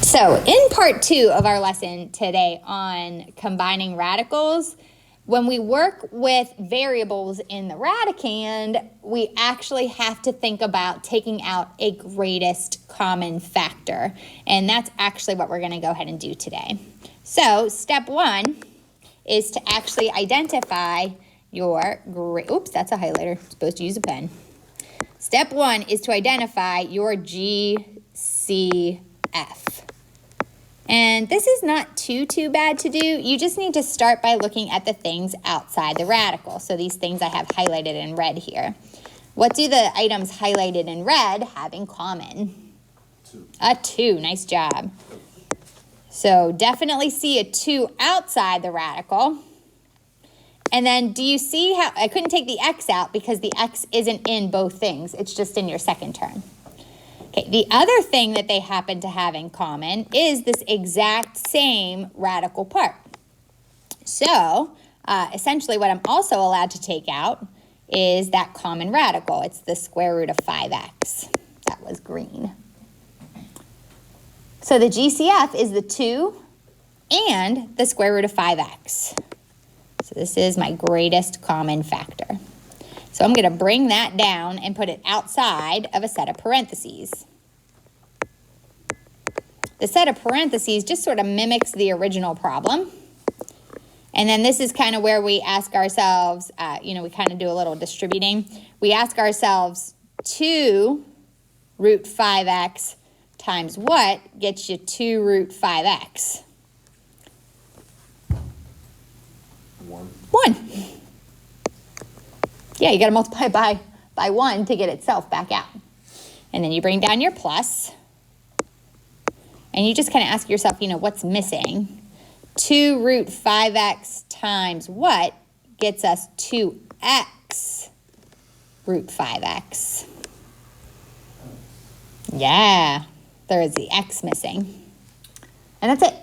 So in part 2 of our lesson today on combining radicals, when we work with variables in the radicand, we actually have to think about taking out a greatest common factor. And that's actually what we're going to go ahead and do today. So step 1 is to actually identify your oops, that's a highlighter. I'm supposed to use a pen. Step 1 is to identify your GCF. And this is not too bad to do. You just need to start by looking at the things outside the radical. So these things I have highlighted in red here. What do the items highlighted in red have in common? 2. A 2. Nice job. So definitely see a 2 outside the radical. And then do you see how I couldn't take the x out because the x isn't in both things. It's just in your second term. Okay, the other thing that they happen to have in common is this exact same radical part. So essentially what I'm also allowed to take out is that common radical. It's the square root of 5x. That was green. So the GCF is the 2 and the square root of 5x. So this is my greatest common factor. So I'm going to bring that down and put it outside of a set of parentheses. The set of parentheses just sort of mimics the original problem. And then this is kind of where we ask ourselves, we kind of do a little distributing. We ask ourselves 2 root 5x times what gets you 2 root 5x? 1. Yeah, you got to multiply by 1 to get itself back out. And then you bring down your plus. And you just kind of ask yourself, what's missing? 2 root 5x times what gets us 2x root 5x? Yeah, there is the x missing. And that's it.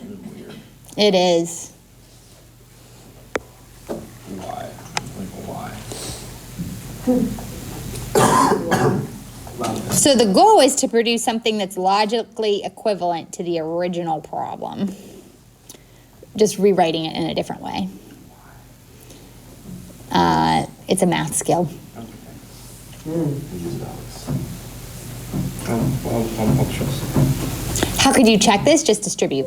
Weird. It is. Why? So the goal is to produce something that's logically equivalent to the original problem. Just rewriting it in a different way. It's a math skill. How could you check this? Just distribute,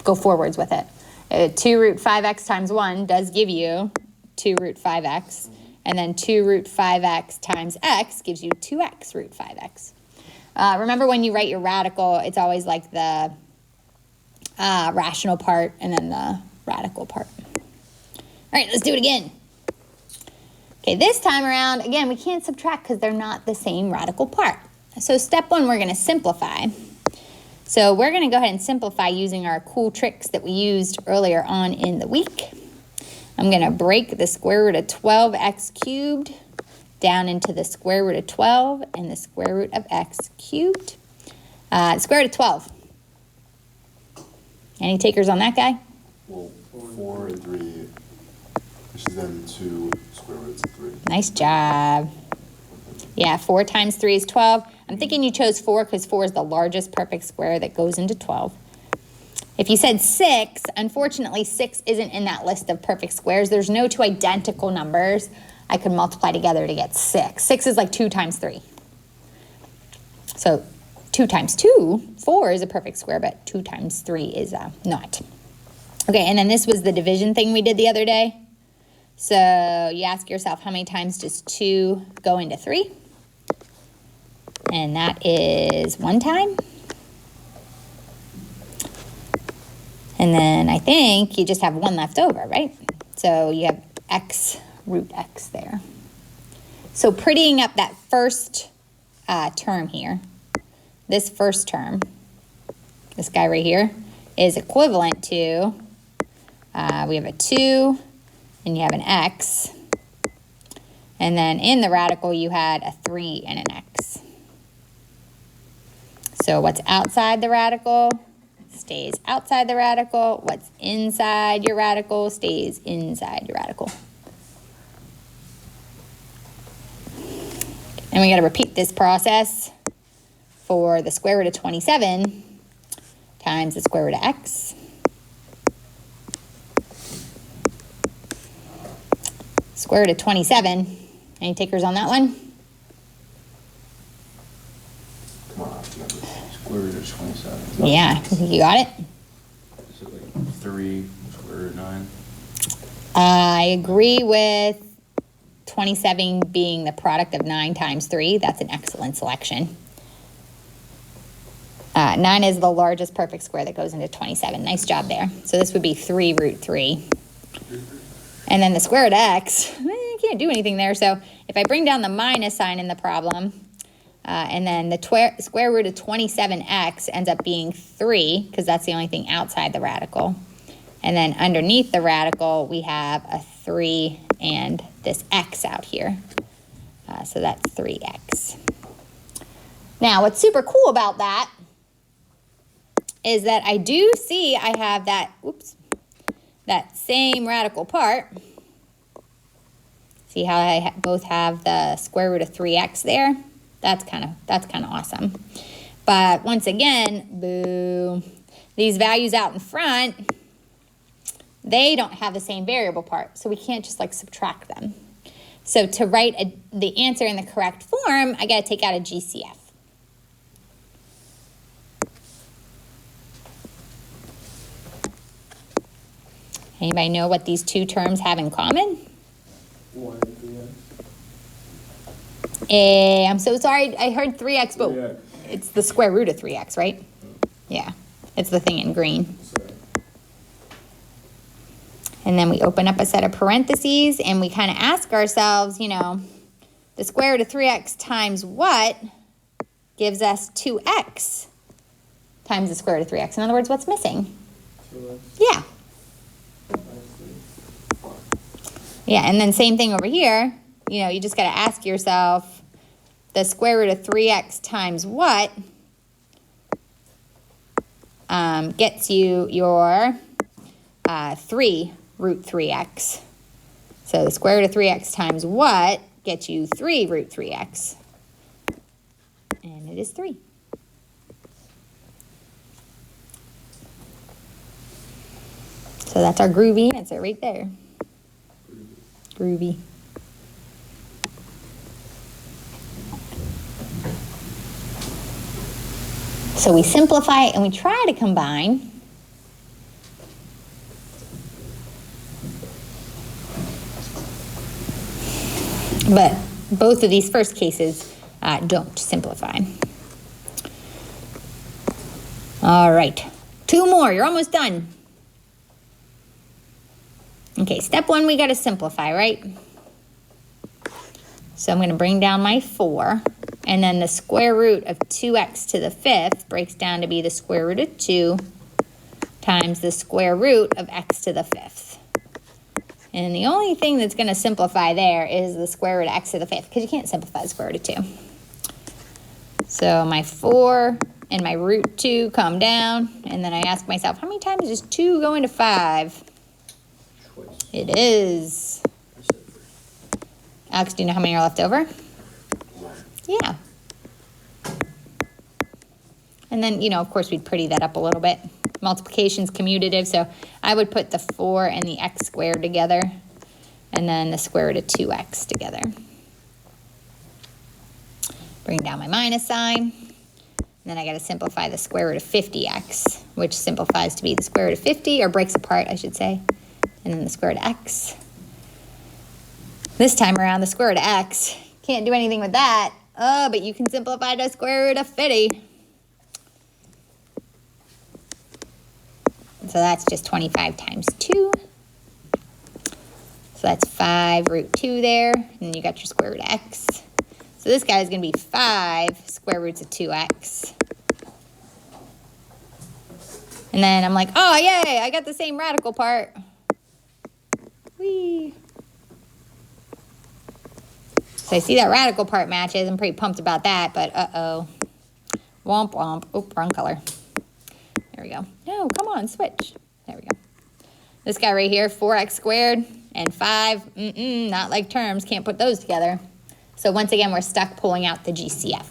go forwards with it. 2 root 5x times 1 does give you 2 root 5x. And then 2 root 5x times x gives you 2x root 5x. Remember when you write your radical, it's always like the rational part and then the radical part. All right, let's do it again. Okay, this time around, again, we can't subtract because they're not the same radical part. So step 1, we're going to simplify. So we're going to go ahead and simplify using our cool tricks that we used earlier on in the week. I'm going to break the square root of 12x cubed down into the square root of 12 and the square root of x cubed. Square root of 12. Any takers on that guy? Well, 4 and 3, which is then 2 square roots of 3. Nice job. Yeah, 4 times 3 is 12. I'm thinking you chose 4 because 4 is the largest perfect square that goes into 12. If you said 6, unfortunately 6 isn't in that list of perfect squares. There's no 2 identical numbers I could multiply together to get 6. 6 is like 2 times 3. So 2 times 2, 4 is a perfect square, but 2 times 3 is not. Okay, and then this was the division thing we did the other day. So you ask yourself, how many times does 2 go into 3? And that is 1 time. And then I think you just have 1 left over, right? So you have x root x there. So prettying up that first term here, this first term, this guy right here, is equivalent to, we have a 2, and you have an x. And then in the radical, you had a 3 and an x. So what's outside the radical stays outside the radical. What's inside your radical stays inside your radical. And we got to repeat this process for the square root of 27 times the square root of x. Square root of 27. Any takers on that one? Come on, number. Square root of 27. Yeah, you got it? Is it like 3 square root of 9? I agree with 27 being the product of 9 times 3. That's an excellent selection. 9 is the largest perfect square that goes into 27. Nice job there. So this would be 3 root 3. And then the square root of x, I can't do anything there. So if I bring down the minus sign in the problem, and then the square root of 27x ends up being 3, because that's the only thing outside the radical. And then underneath the radical, we have a 3 and this x out here. So that's 3x. Now, what's super cool about that is that I do see I have that, that same radical part. See how I both have the square root of 3x there? That's kind of awesome. But once again, boo, these values out in front, they don't have the same variable part, so we can't just like subtract them. So to write the answer in the correct form, I got to take out a GCF. Anybody know what these two terms have in common? I'm so sorry, I heard 3x, but 3x. it's the square root of 3x, right? Yeah, it's the thing in green. And then we open up a set of parentheses and we kind of ask ourselves, you know, the square root of 3x times what gives us 2x times the square root of 3x? In other words, what's missing? 2x. Yeah. Yeah, and then same thing over here. You know, you just got to ask yourself, the square root of 3x times what gets you your 3 root 3x. So the square root of 3x times what gets you 3 root 3x. And it is 3. So that's our groovy answer right there. Groovy. So we simplify it and we try to combine. But both of these first cases don't simplify. All right, 2 more, you're almost done. Okay, step 1, we got to simplify, right? So I'm going to bring down my 4, and then the square root of 2x to the 5th breaks down to be the square root of 2 times the square root of x to the 5th. And the only thing that's going to simplify there is the square root of x to the 5th, because you can't simplify the square root of 2. So my 4 and my root 2 come down, and then I ask myself, how many times does 2 go into 5? Twice. It is. I said 3. Alex, do you know how many are left over? Yeah. And then, you know, of course, we'd pretty that up a little bit. Multiplication's commutative, so I would put the 4 and the x squared together, and then the square root of 2x together. Bring down my minus sign. And then I got to simplify the square root of 50x, which simplifies to be the square root of 50, or breaks apart, I should say. And then the square root of x. This time around, the square root of x, can't do anything with that. Oh, but you can simplify the square root of 50. So that's just 25 times 2. So that's 5 root 2 there. And you got your square root of x. So this guy is going to be 5 square roots of 2x. And then I'm like, oh, yay, I got the same radical part. Whee. So I see that radical part matches. I'm pretty pumped about that, but uh-oh. Womp womp. Oh, wrong color. There we go. No, come on, switch. There we go. This guy right here, 4x squared and 5. Not like terms. Can't put those together. So once again, we're stuck pulling out the GCF.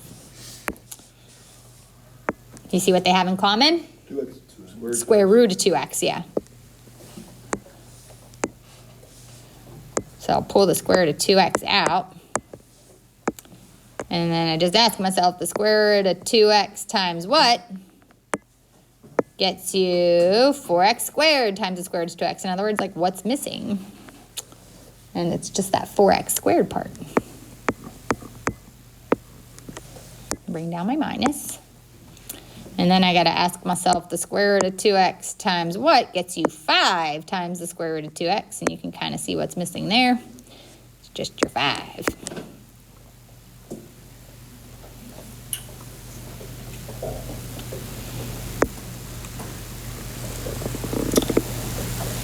you see what they have in common? 2x squared. Square root of 2x, yeah. So I'll pull the square root of 2x out. And then I just ask myself, the square root of 2x times what gets you 4x squared times the square root of 2x. In other words, like, what's missing? And it's just that 4x squared part. Bring down my minus. And then I got to ask myself, the square root of 2x times what gets you 5 times the square root of 2x? And you can kind of see what's missing there. It's just your 5.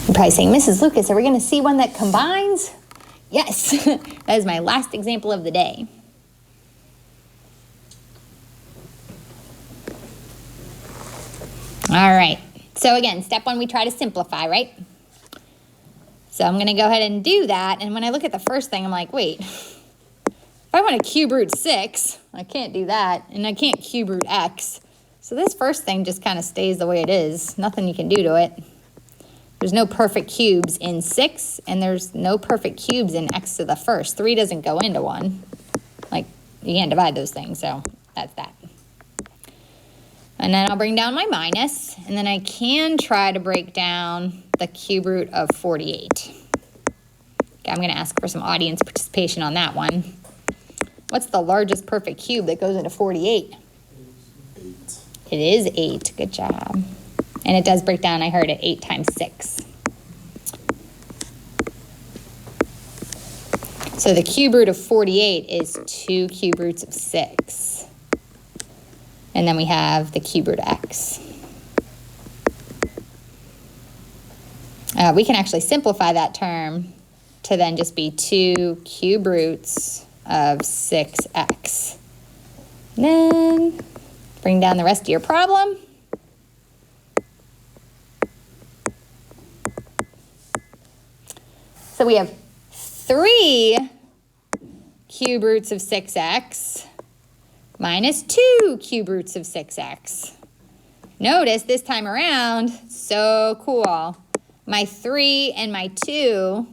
You're probably saying, Mrs. Lucas, are we going to see one that combines? Yes, that is my last example of the day. All right, so again, step 1, we try to simplify, right? So I'm going to go ahead and do that. And when I look at the first thing, I'm like, wait, if I want to cube root 6, I can't do that. And I can't cube root x. So this first thing just kind of stays the way it is. Nothing you can do to it. There's no perfect cubes in 6, and there's no perfect cubes in x to the first. 3 doesn't go into 1. Like, you can't divide those things, so that's that. And then I'll bring down my minus, and then I can try to break down the cube root of 48. Okay, I'm going to ask for some audience participation on that one. What's the largest perfect cube that goes into 48? 8. It is 8. Good job. And it does break down, I heard it, 8 times 6. So the cube root of 48 is 2 cube roots of 6. And then we have the cube root of x. We can actually simplify that term to then just be 2 cube roots of 6x. Then bring down the rest of your problem. So we have 3 cube roots of 6x minus 2 cube roots of 6x. Notice this time around, so cool. My 3 and my 2,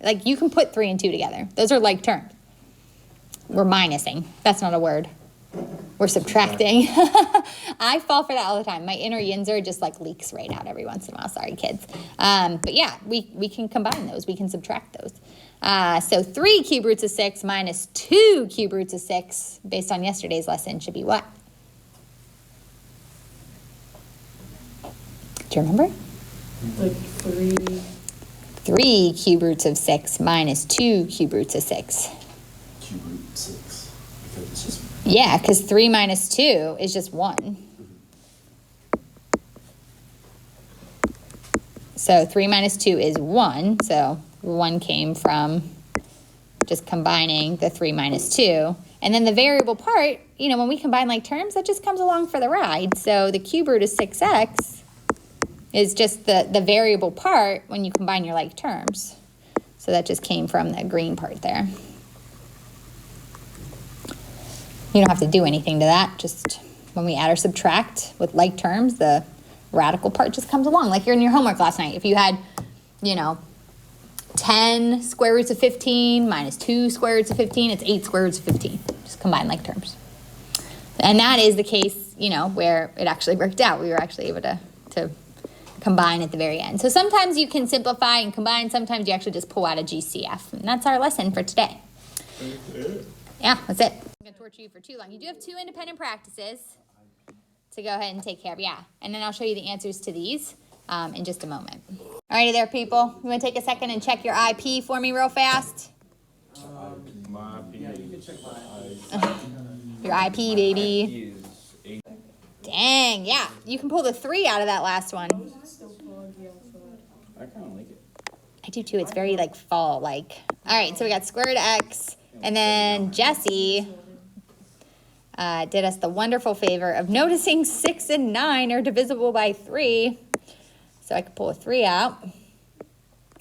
like, you can put 3 and 2 together. Those are like terms. We're minusing. That's not a word. We're subtracting. I fall for that all the time. My inner yinzer just like leaks right out every once in a while. Sorry, kids. But yeah, we can combine those. We can subtract those. So 3 cube roots of 6 minus 2 cube roots of 6, based on yesterday's lesson, should be what? Do you remember? Like 3. 3 cube roots of 6 minus 2 cube roots of 6. Cube root 6. Because it's just... Yeah, because 3 minus 2 is just 1. So 3 minus 2 is 1. So 1 came from just combining the 3 minus 2. And then the variable part, you know, when we combine like terms, that just comes along for the ride. So the cube root of 6x is just the variable part when you combine your like terms. So that just came from the green part there. You don't have to do anything to that. Just when we add or subtract with like terms, the radical part just comes along. Like you're in your homework last night. If you had, you know, 10 square roots of 15 minus 2 square roots of 15, it's 8 square roots of 15. Just combine like terms. And that is the case, you know, where it actually worked out. We were actually able to combine at the very end. So sometimes you can simplify and combine. Sometimes you actually just pull out a GCF. And that's our lesson for today. Yeah, that's it. I'm going to torture you for too long. You do have 2 independent practices to go ahead and take care of. Yeah, and then I'll show you the answers to these in just a moment. Alrighty there, people. You want to take a second and check your IP for me real fast? Yeah, you can check my Your IP, baby. Dang, yeah. You can pull the 3 out of that last one. I kind of like it. I do too. It's very like fall-like. All right, so we got square root of x. And then Jesse did us the wonderful favor of noticing 6 and 9 are divisible by 3. So I could pull a 3 out.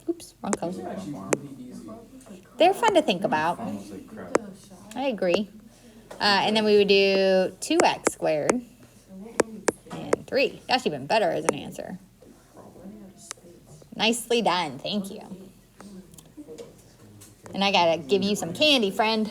Oops, wrong color. These are actually really easy. They're fun to think about. Almost like crap. I agree. And then we would do 2x squared 3. That's even better as an answer. Nicely done, thank you. And I gotta give you some candy, friend.